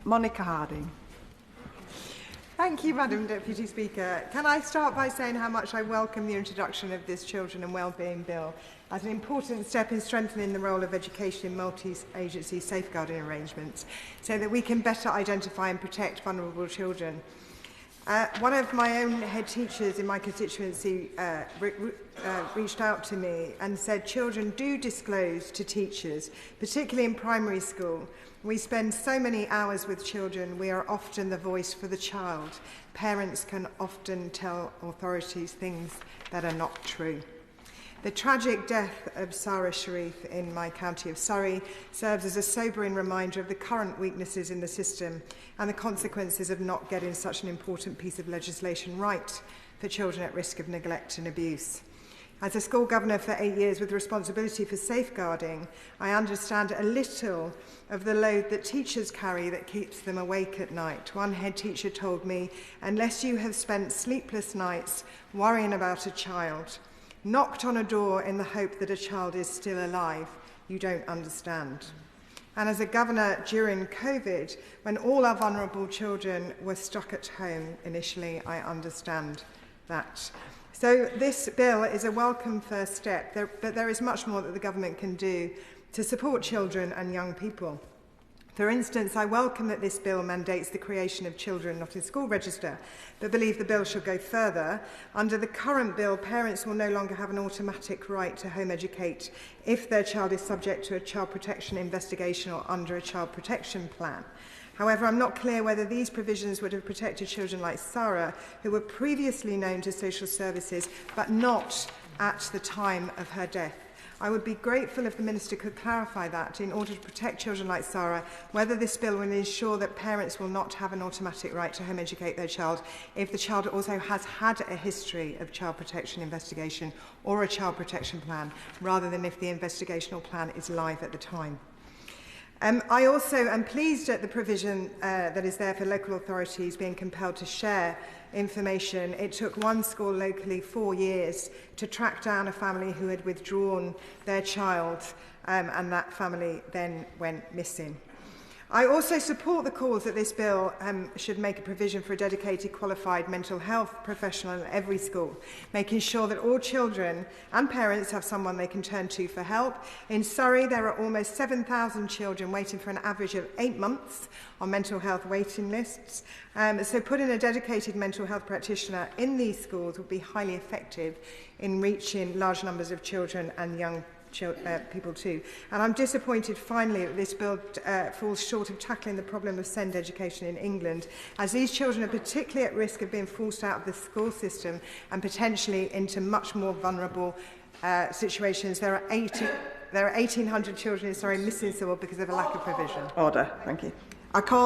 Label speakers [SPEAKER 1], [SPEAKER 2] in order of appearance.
[SPEAKER 1] Monica Harding.
[SPEAKER 2] Thank you, Madam Deputy Speaker. Can I start by saying how much I welcome the introduction of this Children and Wellbeing Bill as an important step in strengthening the role of education in multi-agency safeguarding arrangements so that we can better identify and protect vulnerable children. One of my own head teachers in my constituency reached out to me and said children do disclose to teachers, particularly in primary school. We spend so many hours with children, we are often the voice for the child. Parents can often tell authorities things that are not true. The tragic death of Sarah Sharif in my county of Surrey serves as a sobering reminder of the current weaknesses in the system and the consequences of not getting such an important piece of legislation right for children at risk of neglect and abuse. As a school governor for 8 years with responsibility for safeguarding, I understand a little of the load that teachers carry that keeps them awake at night. One head teacher told me, unless you have spent sleepless nights worrying about a child, knocked on a door in the hope that a child is still alive, you don't understand. And as a governor during COVID, when all our vulnerable children were stuck at home initially, I understand that. So this bill is a welcome first step, but there is much more that the government can do to support children and young people. For instance, I welcome that this bill mandates the creation of Children Not in School Register, but believe the bill should go further. Under the current bill, parents will no longer have an automatic right to home educate if their child is subject to a child protection investigation or under a child protection plan. However, I'm not clear whether these provisions would have protected children like Sarah, who were previously known to social services, but not at the time of her death. I would be grateful if the Minister could clarify that in order to protect children like Sarah, whether this bill will ensure that parents will not have an automatic right to home educate their child if the child also has had a history of child protection investigation or a child protection plan, rather than if the investigational plan is live at the time. I also am pleased at the provision that is there for local authorities being compelled to share information. It took one school locally 4 years to track down a family who had withdrawn their child, and that family then went missing. I also support the calls that this bill should make a provision for a dedicated qualified mental health professional in every school, making sure that all children and parents have someone they can turn to for help. In Surrey, there are almost 7,000 children waiting for an average of 8 months on mental health waiting lists. So putting a dedicated mental health practitioner in these schools would be highly effective in reaching large numbers of children and young people too. And I'm disappointed finally that this bill falls short of tackling the problem of SEND education in England, as these children are particularly at risk of being forced out of the school system and potentially into much more vulnerable situations. There are 1,800 children in Surrey missing school because of a lack of provision.
[SPEAKER 1] Order. Thank you. I call